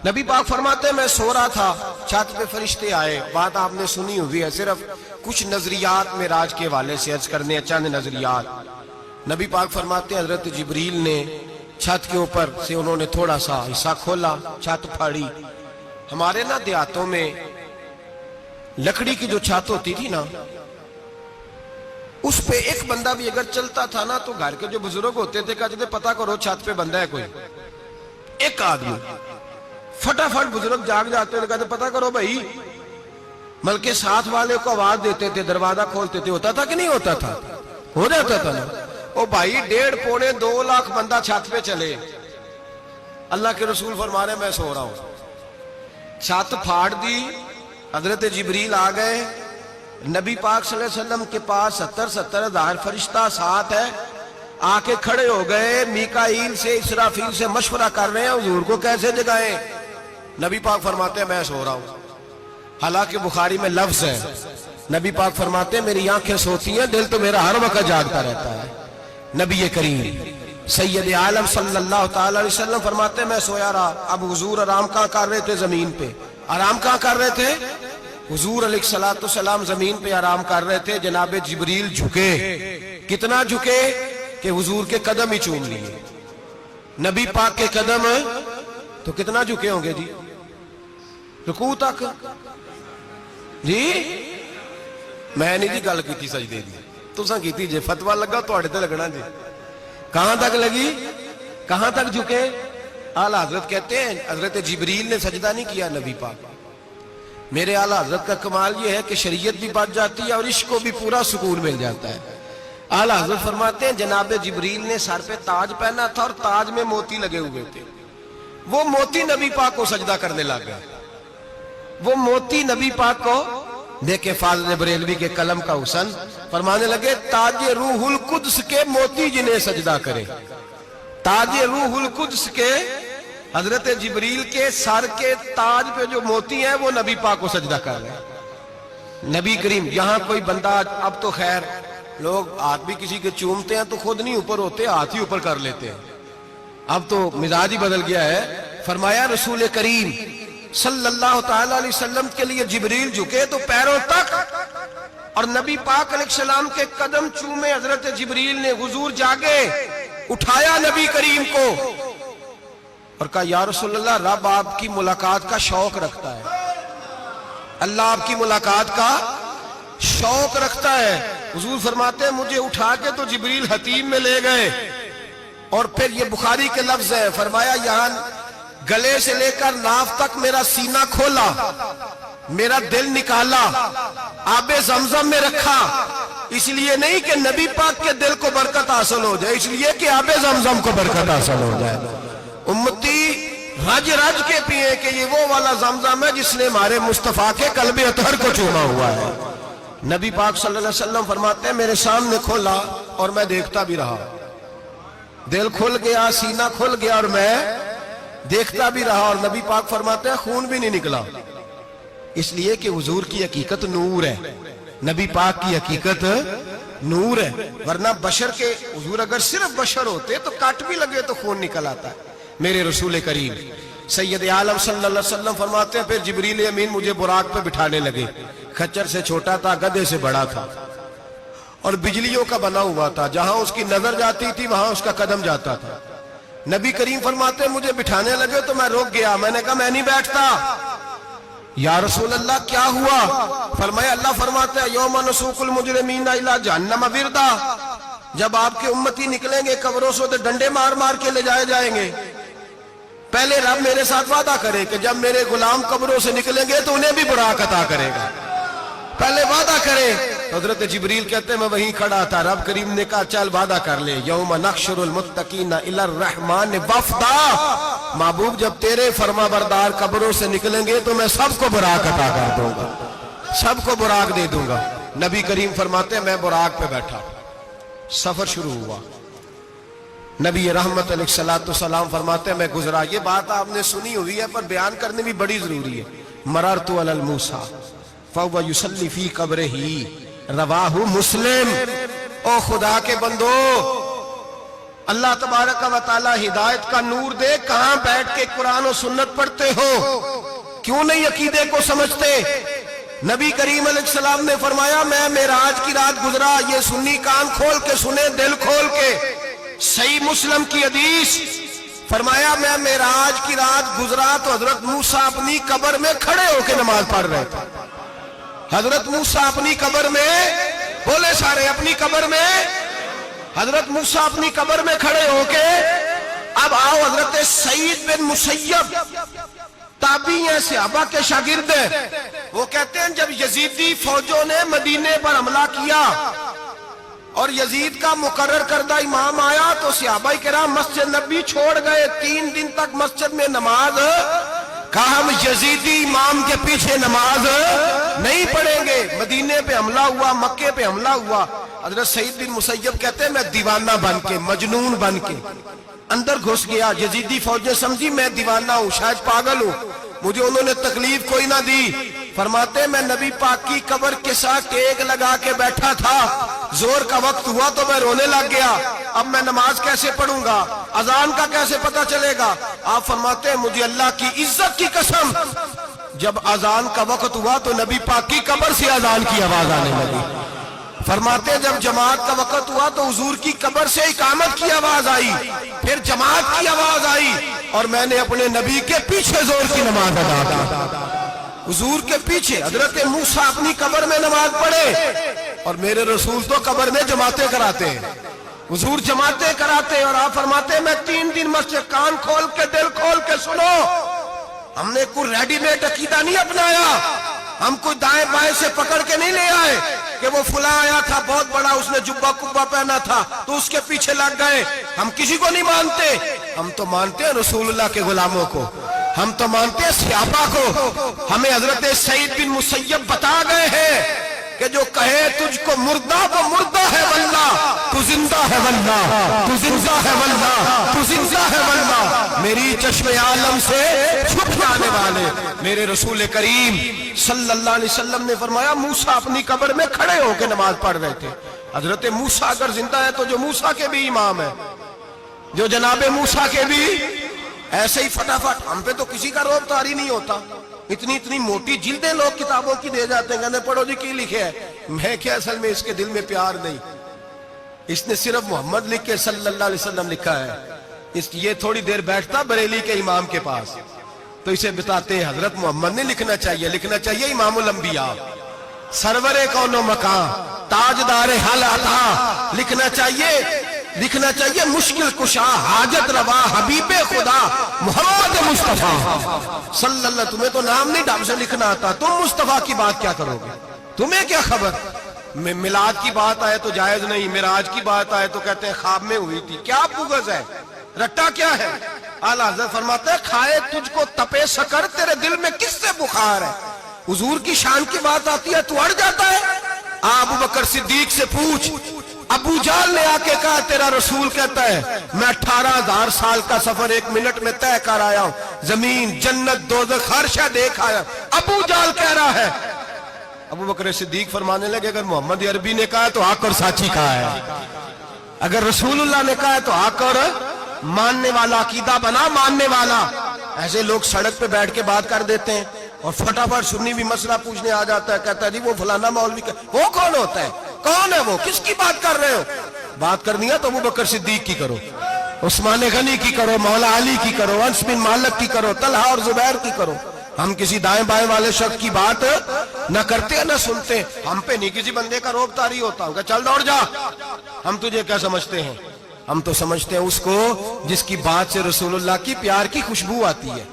نبی پاک فرماتے ہیں میں سو رہا تھا، چھت پہ فرشتے آئے. بات آپ نے سنی ہوئی ہے، صرف کچھ نظریات معراج کے حوالے سے عرض کرنے ہیں، چند نظریات. نبی پاک فرماتے ہیں حضرت جبریل نے چھت کے اوپر سے انہوں نے تھوڑا سا حصہ کھولا، چھت پھاڑی. ہمارے نا دیہاتوں میں لکڑی کی جو چھت ہوتی تھی نا، اس پہ ایک بندہ بھی اگر چلتا تھا نا تو گھر کے جو بزرگ ہوتے تھے کہتے تھے پتہ کرو چھت پہ بندہ ہے کوئی. ایک آدمی فٹافٹ بزرگ جاگ جاتے تھے، کہتے پتہ کرو بھائی. بلکہ ساتھ والے کو آواز دیتے تھے، دروازہ کھولتے تھے. ہوتا تھا کہ نہیں ہوتا تھا؟ ہو جاتا تھا نا. او بھائی 1.5 پونے 2 لاکھ بندہ چھت پہ چلے، اللہ کے رسول فرما رہے میں سو رہا ہوں. چھت پھاڑ دی، حضرت جبریل آ گئے. نبی پاک صلی اللہ علیہ وسلم کے پاس 70 ہزار فرشتہ ساتھ ہے، آ کے کھڑے ہو گئے. میکائیل سے اسرافیل سے مشورہ کر رہے ہیں حضور کو کیسے جگائیں. نبی پاک فرماتے ہیں میں سو رہا ہوں. حالانکہ بخاری میں لفظ ہے، نبی پاک فرماتے ہیں میری آنکھیں سوتی ہیں، دل تو میرا ہر وقت جاگتا رہتا ہے. نبی کریم سید عالم صلی اللہ تعالی علیہ وسلم فرماتے ہیں میں سویا رہا. اب حضور آرام کہاں کر رہے تھے؟ زمین پہ. آرام کہاں کر رہے تھے؟ حضور علیہ السلام زمین پہ آرام کر رہے تھے. جناب جبریل جھکے. کتنا جھکے کہ حضور کے قدم ہی چوم لیے. نبی پاک کے قدم تو کتنا جھکے ہوں گے جی؟ رکوع تک. جی میں نہیں جی گل کی سجدے دی، تساں کیتی جے. فتویٰ لگا تو تے لگنا جی. کہاں تک لگی؟ کہاں تک جھکے؟ اعلیٰ حضرت کہتے ہیں حضرت جبریل نے سجدہ نہیں کیا نبی پاک. میرے اعلیٰ حضرت کا کمال یہ ہے کہ شریعت بھی بچ جاتی ہے اور عشق کو بھی پورا سکون مل جاتا ہے. اعلیٰ حضرت فرماتے ہیں جناب جبریل نے سر پہ تاج پہنا تھا اور تاج میں موتی لگے ہوئے تھے. وہ موتی نبی پاک کو سجدہ کرنے لگ گئے. وہ موتی نبی پاک کو دیکھیں. فاضل بریلوی کے قلم کا حسن فرمانے لگے تاج روح القدس کے موتی جنہیں سجدہ کرے. تاج روح القدس کے حضرت جبریل کے سر کے تاج پہ جو موتی ہیں وہ نبی پاک کو سجدہ کر رہے ہیں. نبی کریم یہاں کوئی بندہ، اب تو خیر لوگ ہاتھ بھی کسی کے چومتے ہیں تو خود نہیں اوپر ہوتے، ہاتھ ہی اوپر کر لیتے ہیں. اب تو مزاج ہی بدل گیا ہے. فرمایا رسول کریم صلی اللہ تعالی علیہ وسلم کے لیے جبریل جھکے تو پیروں تک، اور نبی پاک علیہ السلام کے قدم چومے. حضرت جبریل نے حضور جاگے، اٹھایا نبی کریم کو اور کہا یا رسول اللہ رب آپ کی ملاقات کا شوق رکھتا ہے. اللہ آپ کی ملاقات کا شوق رکھتا ہے. حضور فرماتے ہیں مجھے اٹھا کے تو جبریل حتیم میں لے گئے. اور پھر یہ بخاری کے لفظ ہے، فرمایا یہاں گلے سے لے کر ناف تک میرا سینہ کھولا، میرا دل نکالا، آب زمزم میں رکھا. اس لیے نہیں کہ نبی پاک کے دل کو برکت حاصل ہو جائے، اس لیے کہ آب زمزم کو برکت حاصل ہو جائے. امتی رج رج کے پیئے کہ یہ وہ والا زمزم ہے جس نے ہمارے مصطفیٰ کے قلب اطہر کو چوما ہوا ہے. نبی پاک صلی اللہ علیہ وسلم فرماتے ہیں میرے سامنے کھولا اور میں دیکھتا بھی رہا. دل کھل گیا، سینہ کھل گیا اور میں دیکھتا بھی رہا. اور نبی پاک فرماتے ہیں خون بھی نہیں نکلا، اس لیے کہ حضور کی حقیقت نور ہے. نبی پاک کی حقیقت نور ہے. ورنہ بشر کے حضور اگر صرف بشر ہوتے تو کٹ بھی لگے تو خون نکل آتا ہے. میرے رسول کریم سید عالم صلی اللہ علیہ وسلم فرماتے ہیں پھر جبریل امین مجھے براق پہ بٹھانے لگے. خچر سے چھوٹا تھا، گدھے سے بڑا تھا اور بجلیوں کا بنا ہوا تھا. جہاں اس کی نظر جاتی تھی وہاں اس کا قدم جاتا تھا. نبی کریم فرماتے ہیں مجھے بٹھانے لگے تو میں رک گیا. میں نے کہا میں نہیں بیٹھتا. یا رسول اللہ کیا ہوا؟ فرمایا اللہ فرماتے ہیں یوم نسوق المجرمین الی جہنم وردا. جب آپ کے امتی نکلیں گے قبروں سے تو ڈنڈے مار مار کے لے جائے جائیں گے. پہلے رب میرے ساتھ وعدہ کرے کہ جب میرے غلام قبروں سے نکلیں گے تو انہیں بھی براق عطا کرے گا. پہلے وعدہ کرے. حضرت جبریل کہتے ہیں میں وہیں کھڑا تھا. رب کریم نے کہا چل وعدہ کر لے. یوم نحشر المتقین الی الرحمن وفدا. محبوب جب تیرے فرما بردار قبروں سے نکلیں گے تو میں سب کو براق عطا کر دوں گا، سب کو براق دے دوں گا. نبی کریم فرماتے ہیں میں براق پہ بیٹھا. سفر شروع ہوا. نبی رحمت علیہ السلام فرماتے ہیں میں گزرا. یہ بات آپ نے سنی ہوئی ہے پر بیان کرنے بھی بڑی ضروری ہے. مررت علی الموسیٰ فَهُوَ يُصَلِّ فِي قَبْرِهِ رواہ مسلم. او خدا کے بندو اللہ تبارک و تعالی ہدایت کا نور دے، کہاں بیٹھ کے قرآن و سنت پڑھتے ہو؟ کیوں نہیں عقیدے کو سمجھتے؟ نبی کریم علیہ السلام نے فرمایا میں معراج کی رات گزرا، یہ سنی کان کھول کے سنے، دل کھول کے، صحیح مسلم کی حدیث، فرمایا میں معراج کی رات گزرا تو حضرت موسیٰ اپنی قبر میں کھڑے ہو کے نماز پڑھ رہے تھے۔ حضرت موسیٰ اپنی قبر میں، بولے سارے، اپنی قبر میں، حضرت موسیٰ اپنی قبر میں کھڑے ہو کے، اب آؤ حضرت سعید بن مسیب تابعی ہیں، صحابہ کے شاگرد ہیں، وہ کہتے ہیں جب یزیدی فوجوں نے مدینے پر حملہ کیا اور یزید کا مقرر کردہ امام آیا تو صحابہ کرام مسجد نبی چھوڑ گئے، 3 دن تک مسجد میں نماز، کہا ہم یزیدی امام کے پیچھے نماز نہیں پڑھیں گے۔ مدینے پہ حملہ ہوا، مکے پہ حملہ ہوا، حضرت سعید بن مسیب کہتے ہیں میں دیوانہ بن کے، مجنون بن کے اندر گھس گیا، یزیدی فوجیں سمجھی میں دیوانہ ہوں، شاید پاگل ہوں، مجھے انہوں نے تکلیف کوئی نہ دی۔ فرماتے میں نبی پاک کی قبر کے ساتھ ٹیک لگا کے بیٹھا تھا، زور کا وقت ہوا تو میں رونے لگ گیا، اب میں نماز کیسے پڑھوں گا، اذان کا کیسے پتہ چلے گا؟ آپ فرماتے ہیں مجھے اللہ کی عزت کی قسم، جب اذان کا وقت ہوا تو نبی پاک کی قبر سے اذان کی آواز آنے لگی۔ فرماتے جب جماعت کا وقت ہوا تو حضور کی قبر سے اقامت کی آواز آئی، پھر جماعت کی آواز آئی، اور میں نے اپنے نبی کے پیچھے زور کی نماز ادا کی، حضور کے پیچھے۔ حضرت موسیٰ اپنی قبر میں نماز پڑھے اور میرے رسول تو قبر میں جماعتیں کراتے ہیں، حضور جماعتیں کراتے، اور آپ فرماتے میں 3 دن مسجد، کان کھول کے دل کھول کے سنو، ہم نے کوئی ریڈی میڈ عقیدہ نہیں اپنایا، ہم کوئی دائیں بائیں سے پکڑ کے نہیں لے آئے کہ وہ فلاں آیا تھا بہت بڑا، اس نے جبہ کبہ پہنا تھا تو اس کے پیچھے لگ گئے۔ ہم کسی کو نہیں مانتے، ہم تو مانتے ہیں رسول اللہ کے غلاموں کو، ہم تو مانتے ہیں صحابہ کو۔ ہمیں حضرت سعید بن مسیب بتا گئے ہیں کہ جو کہے تجھ کو مردہ وہ مردہ ہے واللہ، تو زندہ ہے واللہ، تو زندہ ہے واللہ، تو زندہ ہے واللہ، میری چشم عالم سے چھپ جانے والے میرے رسول کریم صلی اللہ علیہ وسلم نے فرمایا موسیٰ اپنی قبر میں کھڑے ہو کے نماز پڑھ رہے تھے۔ حضرت موسیٰ اگر زندہ ہے تو جو موسیٰ کے بھی امام ہے، جو جناب موسیٰ کے بھی ایسے ہی فٹافٹ، ہم پہ تو کسی کا روب طاری نہیں ہوتا، اتنی موٹی جلدیں لوگ کتابوں کی دے جاتے ہیں، کہتے پڑھو جی کی لکھے ہے، میں کیا اصل میں اس کے دل میں پیار نہیں، اس نے صرف محمد لکھ کے صلی اللہ علیہ وسلم لکھا ہے، یہ تھوڑی دیر بیٹھتا بریلی کے امام کے پاس تو اسے بتاتے ہیں حضرت محمد نے لکھنا چاہیے، لکھنا چاہیے امام الانبیاء، سرور کون و مکان، تاجدار حال عطا، لکھنا چاہیے مشکل کشا، حاجت روا، حبیب خدا محمد مصطفیٰ صلی اللہ۔ تمہیں تو نام نہیں ڈھنگ سے لکھنا آتا، تم مصطفیٰ کی بات کیا کرو گے؟ تمہیں کیا خبر؟ میلاد کی بات آئے تو جائز نہیں، معراج کی بات آئے تو کہتے ہیں خواب میں ہوئی تھی، کیا بغض ہے، رٹا کیا ہے؟ اعلیٰ حضرت فرماتا ہے کھائے تجھ کو تپے سکر، تیرے دل میں کس سے بخار ہے؟ حضور کی شان کی بات آتی ہے تو اڑ جاتا ہے۔ ابو بکر صدیق سے پوچھ، ابو جہل نے آ کے کہا تیرا رسول کہتا ہے میں 18,000 سال کا سفر 1 منٹ میں طے کر آیا ہوں، زمین جنت دوزخ ہر شے دیکھ آیا، ابو جہل کہہ رہا ہے۔ ابو بکر صدیق فرمانے لگے اگر محمد عربی نے کہا ہے تو حق اور سچی کہا ہے، اگر رسول اللہ نے کہا ہے تو حق اور ماننے والا، عقیدہ بنا ماننے والا۔ ایسے لوگ سڑک پہ بیٹھ کے بات کر دیتے ہیں اور فٹافٹ سنی بھی مسئلہ پوچھنے آ جاتا ہے، کہتا ہے جی وہ فلانا مولوی کا، وہ کون ہوتا ہے، کون ہے وہ، کس کی بات کر رہے ہو؟ بات کرنی ہے تو ابو بکر صدیق کی کرو، عثمان غنی کی کرو، مولا علی کی کرو، انس بن مالک کی کرو، طلحہ اور زبیر کی کرو۔ ہم کسی دائیں بائیں والے شخص کی بات نہ کرتے نہ سنتے، ہم پہ نہیں کسی بندے کا روب طاری ہوتا ہوں کہ چل دوڑ جا، ہم تجھے کیا سمجھتے ہیں؟ ہم تو سمجھتے ہیں اس کو جس کی بات سے رسول اللہ کی پیار کی خوشبو آتی ہے۔